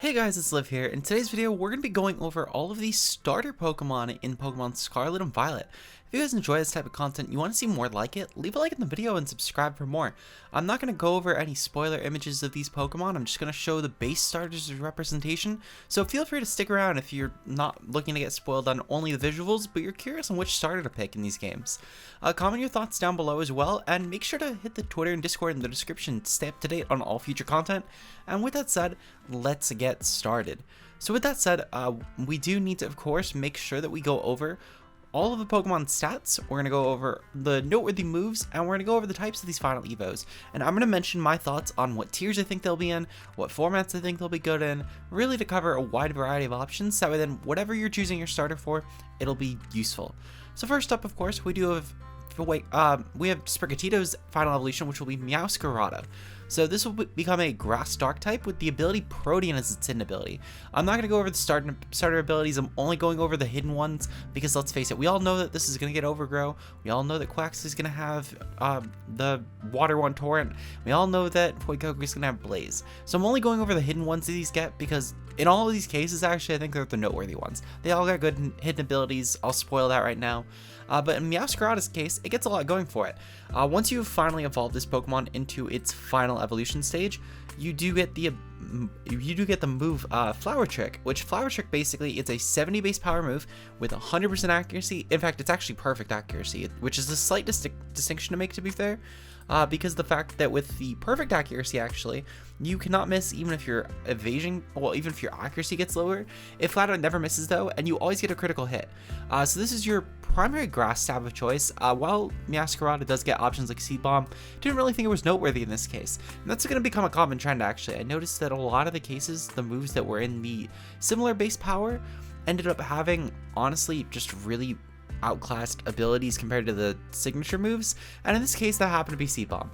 Hey guys, it's Liv here. In today's video, we're going to be going over all of the starter Pokemon in Pokemon Scarlet and Violet. If you guys enjoy this type of content, you want to see more like it, leave a like in the video and subscribe for more. I'm not going to go over any spoiler images of these Pokemon, I'm just going to show the base starters representation, so feel free to stick around if you're not looking to get spoiled on only the visuals, but you're curious on which starter to pick in these games. Comment your thoughts down below as well, and make sure to hit the Twitter and Discord in the description to stay up to date on all future content. And with that said, let's get started. So with that said, we do need to, of course, make sure that we go over all of the Pokemon stats. We're going to go over the noteworthy moves, and we're going to go over the types of these final Evos. And I'm going to mention my thoughts on what tiers I think they'll be in, what formats I think they'll be good in, really to cover a wide variety of options, that way then whatever you're choosing your starter for, it'll be useful. So first up, of course, we have Sprigatito's final evolution, which will be Meowscarada. So this will become a grass dark type with the ability Protean as its hidden ability. I'm not going to go over the starter abilities, I'm only going over the hidden ones, because let's face it, we all know that this is going to get Overgrow, we all know that Quax is going to have the Water One Torrent, we all know that Fuecoco is going to have Blaze. So I'm only going over the hidden ones that these get, because in all of these cases, actually, I think they're the noteworthy ones. They all got good hidden abilities, I'll spoil that right now. But in Meowscarada's case, it gets a lot going for it. Once you've finally evolved this Pokemon into its final evolution stage, you do get the move Flower Trick, which Flower Trick basically it's a 70 base power move with 100% accuracy. In fact, it's actually perfect accuracy, which is a slight distinction to make, to be fair. Because the fact that with the perfect accuracy, actually, you cannot miss even if your evasion, well, even if your accuracy gets lower. It flat out never misses though, and you always get a critical hit. So this is your primary grass stab of choice. While Meowscarada does get options like Seed Bomb, didn't really think it was noteworthy in this case. And that's going to become a common trend, actually. I noticed that a lot of the cases, the moves that were in the similar base power ended up having, honestly, just really outclassed abilities compared to the signature moves, and in this case that happened to be Seed Bomb.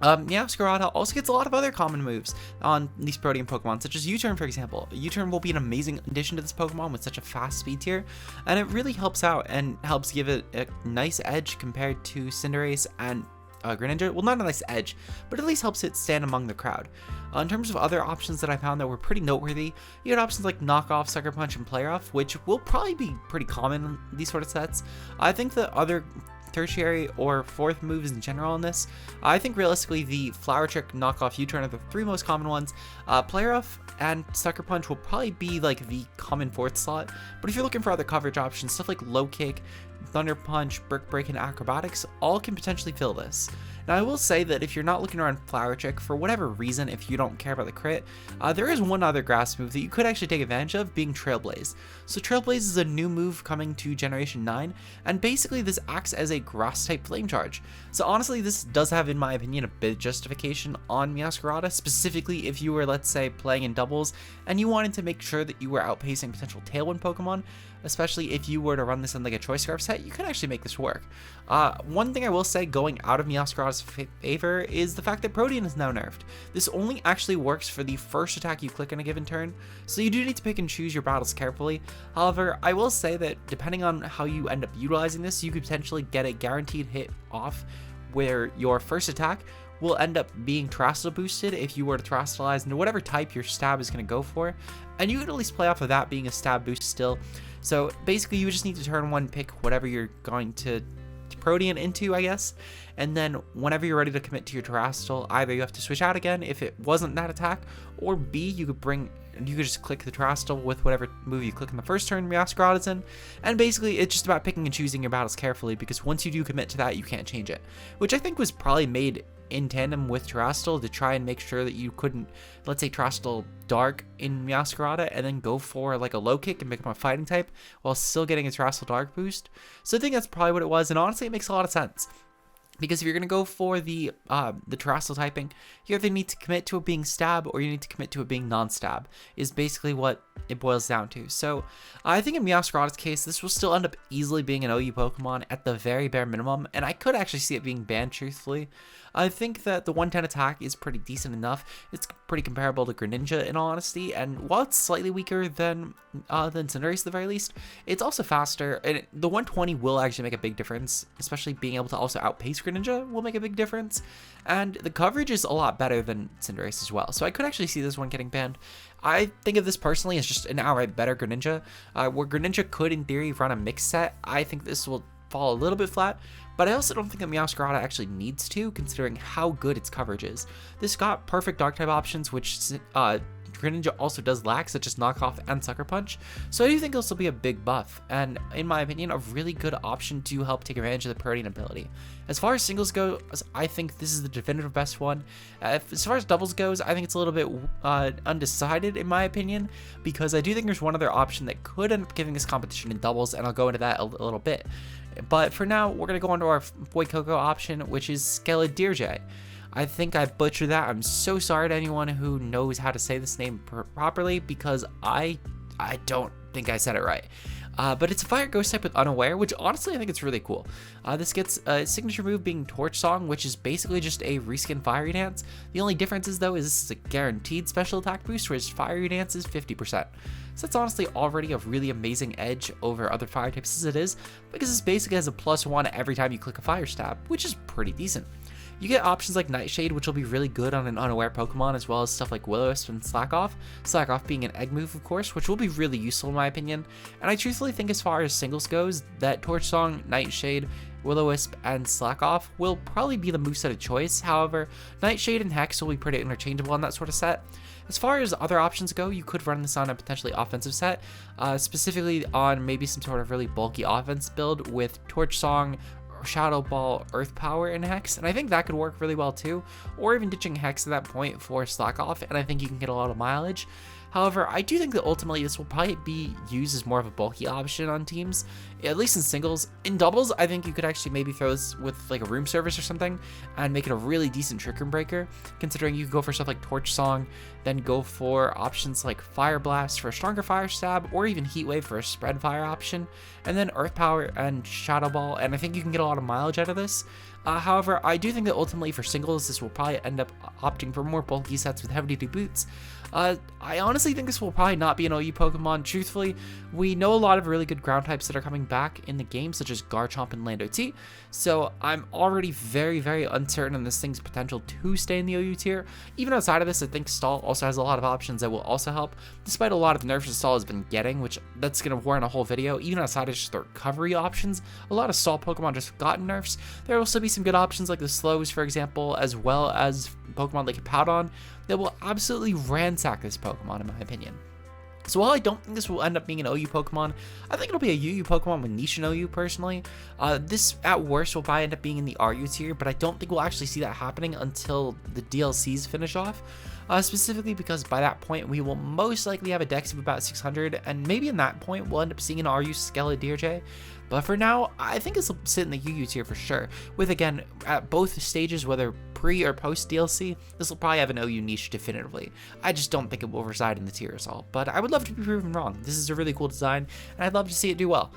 Meowscarada also gets a lot of other common moves on these Protean Pokemon, such as U-Turn, for example. U-Turn will be an amazing addition to this Pokemon with such a fast speed tier, and it really helps out and helps give it a nice edge compared to Cinderace and Greninja. Well, not a nice edge, but at least helps it stand among the crowd. In terms of other options that I found that were pretty noteworthy, you had options like Knock Off, Sucker Punch, and Play Rough, which will probably be pretty common in these sort of sets. I think the other tertiary or fourth moves in general in this, I think realistically the Flower Trick, Knock Off, U-Turn are the three most common ones. Play Rough and Sucker Punch will probably be like the common fourth slot, but if you're looking for other coverage options, stuff like Low Kick, Thunder Punch, Brick Break, and Acrobatics all can potentially fill this. Now I will say that if you're not looking around Flower Trick, for whatever reason, if you don't care about the crit, there is one other grass move that you could actually take advantage of, being Trailblaze. So Trailblaze is a new move coming to Generation 9, and basically this acts as a grass type Flame Charge. So honestly, this does have, in my opinion, a bit of justification on Meowscarada, specifically if you were, let's say, playing in doubles, and you wanted to make sure that you were outpacing potential Tailwind Pokemon, especially if you were to run this in like a Choice Scarf set, you could actually make this work. One thing I will say going out of Meowscarada's favor is the fact that Protean is now nerfed. This only actually works for the first attack you click in a given turn, so you do need to pick and choose your battles carefully. However, I will say that depending on how you end up utilizing this, you could potentially get a guaranteed hit off where your first attack will end up being Terrestrial boosted if you were to Terrestrialize into whatever type your stab is going to go for, and you could at least play off of that being a stab boost still. So basically you just need to turn one, pick whatever you're going to Protean into, I guess, and then whenever you're ready to commit to your Terrestrial, either you have to switch out again if it wasn't that attack, or B, you could just click the Terrestrial with whatever move you click in the first turn Meowscarada's in, and basically it's just about picking and choosing your battles carefully, because once you do commit to that, you can't change it, which I think was probably made in tandem with Terrestrial to try and make sure that you couldn't, let's say, Terrestrial Dark in Meowscarada and then go for like a Low Kick and become a fighting type while still getting a Terrestrial Dark boost. So I think that's probably what it was, and honestly it makes a lot of sense. Because if you're going to go for the Terrestrial typing, you either need to commit to it being stab or you need to commit to it being non-stab, is basically what it boils down to. So I think in Meowscarada's case, this will still end up easily being an OU Pokemon at the very bare minimum, and I could actually see it being banned, truthfully. I think that the 110 attack is pretty decent enough. It's pretty comparable to Greninja in all honesty, and while it's slightly weaker than Cinderace at the very least, it's also faster, and the 120 will actually make a big difference, especially being able to also outpace Greninja will make a big difference, and the coverage is a lot better than Cinderace as well, so I could actually see this one getting banned. I think of this personally as just an outright better Greninja. Where Greninja could, in theory, run a mixed set, I think this will fall a little bit flat, but I also don't think that Meowscarada actually needs to, considering how good its coverage is. This got perfect Dark type options, which Greninja also does lack, such as Knockoff and Sucker Punch, so I do think this will be a big buff, and in my opinion, a really good option to help take advantage of the Protean ability. As far as singles go, I think this is the definitive best one. As far as doubles goes, I think it's a little bit undecided in my opinion, because I do think there's one other option that could end up giving us competition in doubles, and I'll go into that a little bit. But for now, we're going to go on to our Boy Coco option, which is Skeledirge. I think I butchered that. I'm so sorry to anyone who knows how to say this name properly, because I don't think I said it right. But it's a fire ghost type with Unaware, which honestly I think it's really cool. This gets a signature move being Torch Song, which is basically just a reskin Fiery Dance. The only difference is though is this is a guaranteed special attack boost, whereas Fiery Dance is 50%. So that's honestly already a really amazing edge over other fire types as it is, because this basically has a +1 every time you click a fire stab, which is pretty decent. You get options like Nightshade, which will be really good on an unaware Pokemon, as well as stuff like Will-O-Wisp and Slack-Off. Slack-Off being an egg move, of course, which will be really useful in my opinion. And I truthfully think as far as singles goes, that Torch Song, Nightshade, Will-O-Wisp, and Slack-Off will probably be the moveset of choice. However, Nightshade and Hex will be pretty interchangeable on that sort of set. As far as other options go, you could run this on a potentially offensive set, specifically on maybe some sort of really bulky offense build with Torch Song, Shadow Ball, Earth Power, and Hex, and I think that could work really well too, or even ditching Hex at that point for Slack Off, and I think you can get a lot of mileage. However, I do think that ultimately this will probably be used as more of a bulky option on teams, at least in singles. In doubles, I think you could actually maybe throw this with like a room service or something and make it a really decent trick room breaker, considering you could go for stuff like Torch Song, then go for options like Fire Blast for a stronger fire stab, or even Heat Wave for a spread fire option, and then Earth Power and Shadow Ball, and I think you can get a lot of mileage out of this. However, I do think that ultimately for singles, this will probably end up opting for more bulky sets with heavy-duty boots. I honestly think this will probably not be an OU Pokemon. Truthfully, we know a lot of really good ground types that are coming back in the game, such as Garchomp and Lando T, so I'm already very, very uncertain on this thing's potential to stay in the OU tier. Even outside of this, I think Stall also has a lot of options that will also help, despite a lot of nerfs that Stall has been getting, which that's going to warrant a whole video. Even outside of just the recovery options, a lot of Stall Pokemon just gotten nerfs. There will also be some good options like the Slows, for example, as well as Pokemon like Powdon that will absolutely ransack this Pokemon, in my opinion. So while I don't think this will end up being an OU Pokemon, I think it'll be a UU Pokemon with niche in OU personally. This at worst will probably end up being in the RU tier, but I don't think we'll actually see that happening until the DLCs finish off. Specifically because by that point we will most likely have a dex of about 600, and maybe in that point we'll end up seeing an RU Skeledirge. But for now, I think this will sit in the UU tier for sure, with again, at both stages, whether pre or post DLC, this will probably have an OU niche definitively. I just don't think it will reside in the tier at all, but I would love to be proven wrong. This is a really cool design, and I'd love to see it do well.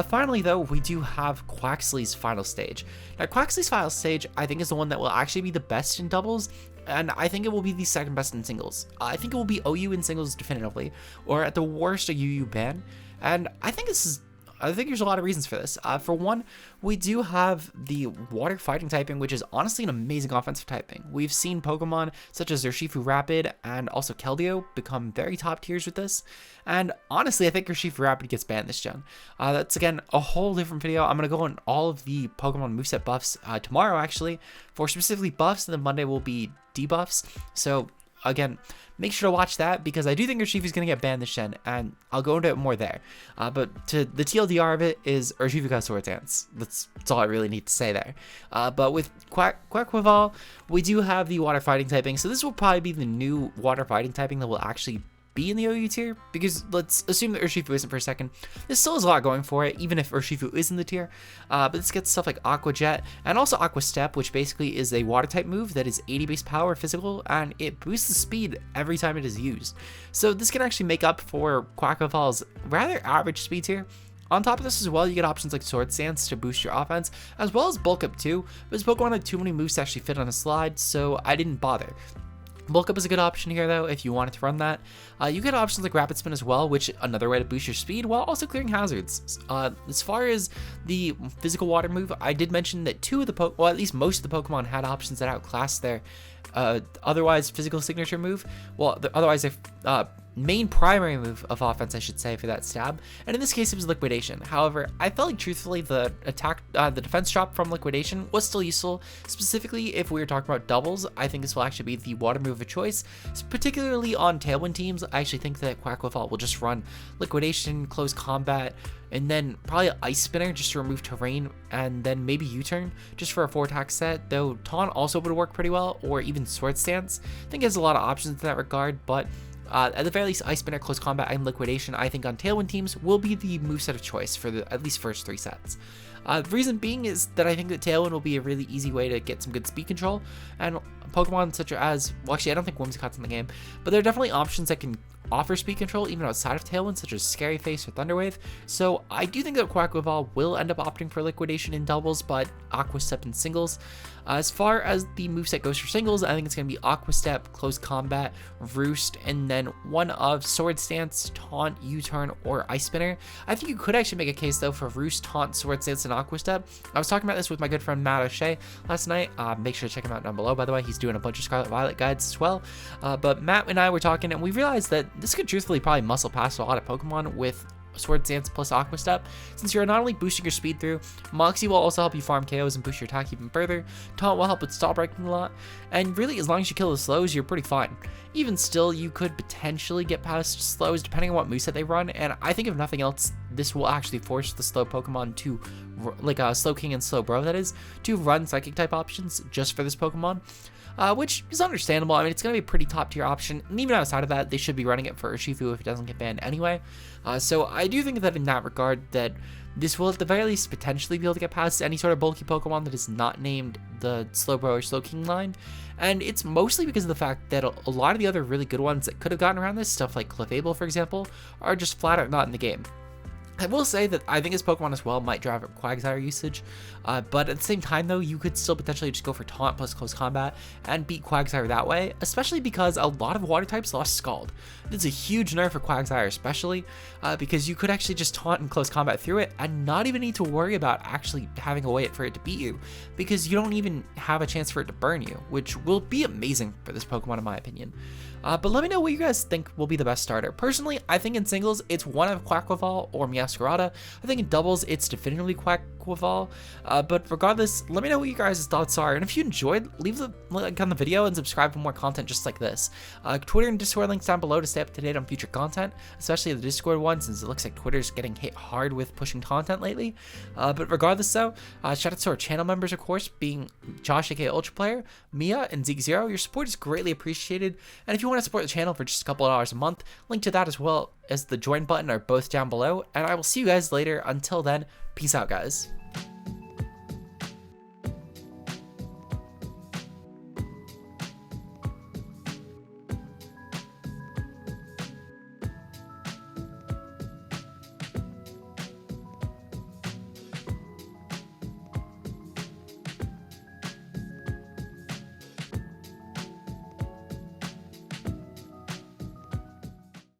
Finally though, we do have Quaxly's final stage. Now Quaxly's final stage, I think is the one that will actually be the best in doubles, and I think it will be the second best in singles. I think it will be OU in singles definitively, or at the worst a UU ban, and I think there's a lot of reasons for this. For one, we do have the water fighting typing, which is honestly an amazing offensive typing. We've seen Pokemon such as Urshifu Rapid and also Keldeo become very top tiers with this. And honestly, I think Urshifu Rapid gets banned this gen. That's again a whole different video. I'm going to go on all of the Pokemon moveset buffs tomorrow actually, for specifically buffs, and then Monday will be debuffs. So again, make sure to watch that, because I do think Urshifu is going to get banned this gen, and I'll go into it more there. But to the TLDR of it is Urshifu got Sword Dance. That's all I really need to say there. But with Quaquaval, we do have the water fighting typing, so this will probably be the new water fighting typing that will actually be in the OU tier, because let's assume that Urshifu isn't for a second. This still has a lot going for it, even if Urshifu is in the tier. But this gets stuff like Aqua Jet and also Aqua Step, which basically is a water type move that is 80 base power physical, and it boosts the speed every time it is used. So this can actually make up for Quaquaval's rather average speed tier. On top of this as well, you get options like Sword Stance to boost your offense, as well as Bulk Up too, but this Pokemon had too many moves to actually fit on a slide, so I didn't bother. Bulk Up is a good option here though, if you wanted to run that. You get options like Rapid Spin as well, which is another way to boost your speed while also clearing hazards. As far as the physical water move, I did mention that at least most of the Pokemon had options that outclassed their otherwise physical signature move. Well, otherwise main primary move of offense, I should say, for that stab, and in this case it was Liquidation. However, I felt like truthfully the defense drop from Liquidation was still useful, specifically if we were talking about doubles. I think this will actually be the water move of choice, particularly on Tailwind teams. I actually think that Quaquaval will just run Liquidation, Close Combat, and then probably Ice Spinner just to remove terrain, and then maybe U-Turn just for a 4-attack set, though Taunt also would work pretty well, or even Sword Stance. I think there's a lot of options in that regard, but at the very least, Ice Spinner, Close Combat, and Liquidation, I think on Tailwind teams will be the moveset of choice for the at least first 3 sets. The reason being is that I think that Tailwind will be a really easy way to get some good speed control, and Pokemon such as, well actually I don't think Whimsicott's in the game, but there are definitely options that can offer speed control even outside of Tailwind, such as Scary Face or Thunderwave. So I do think that Quaquaval will end up opting for Liquidation in doubles, but Aqua Step in singles. As far as the moveset goes for singles, I think it's going to be Aqua Step, Close Combat, Roost, and then one of Sword Stance, Taunt, U-Turn, or Ice Spinner. I think you could actually make a case though for Roost, Taunt, Sword Stance, and Aqua Step. I was talking about this with my good friend Matt O'Shea last night. Make sure to check him out down below, by the way. He's doing a bunch of Scarlet Violet guides as well. But Matt and I were talking, and we realized that this could truthfully probably muscle past a lot of Pokemon with Sword Dance plus Aqua Step, since you're not only boosting your speed through, Moxie will also help you farm KOs and boost your attack even further, Taunt will help with stall breaking a lot, and really as long as you kill the slows, you're pretty fine. Even still, you could potentially get past slows depending on what moveset they run, and I think if nothing else, this will actually force the slow Pokemon to, like Slow King and Slow Bro that is, to run Psychic type options just for this Pokemon. Which is understandable. I mean, it's going to be a pretty top tier option, and even outside of that, they should be running it for Urshifu if it doesn't get banned anyway. So I do think that in that regard, that this will at the very least potentially be able to get past any sort of bulky Pokemon that is not named the Slowbro or Slow King line, and it's mostly because of the fact that a lot of the other really good ones that could have gotten around this, stuff like Clefable for example, are just flat out not in the game. I will say that I think this Pokemon as well might drive up Quagsire usage, but at the same time though, you could still potentially just go for Taunt plus Close Combat and beat Quagsire that way, especially because a lot of water types lost Scald. It's a huge nerf for Quagsire especially, because you could actually just Taunt and Close Combat through it and not even need to worry about actually having a way for it to beat you, because you don't even have a chance for it to burn you, which will be amazing for this Pokemon in my opinion. But let me know what you guys think will be the best starter. Personally, I think in singles, it's one of Quaquaval or Meowscarada. I think in doubles, it's definitively Quaquaval. But regardless, let me know what you guys' thoughts are. And if you enjoyed, leave a like on the video and subscribe for more content just like this. Twitter and Discord links down below to stay up to date on future content, especially the Discord one, since it looks like Twitter's getting hit hard with pushing content lately. But regardless though, shout out to our channel members, of course, being Josh, aka Ultra Player, Mia, and Zeke0. Your support is greatly appreciated. And if you want to support the channel for just a couple of dollars a month, link to that as well as the join button are both down below, and I will see you guys later. Until then, peace out guys.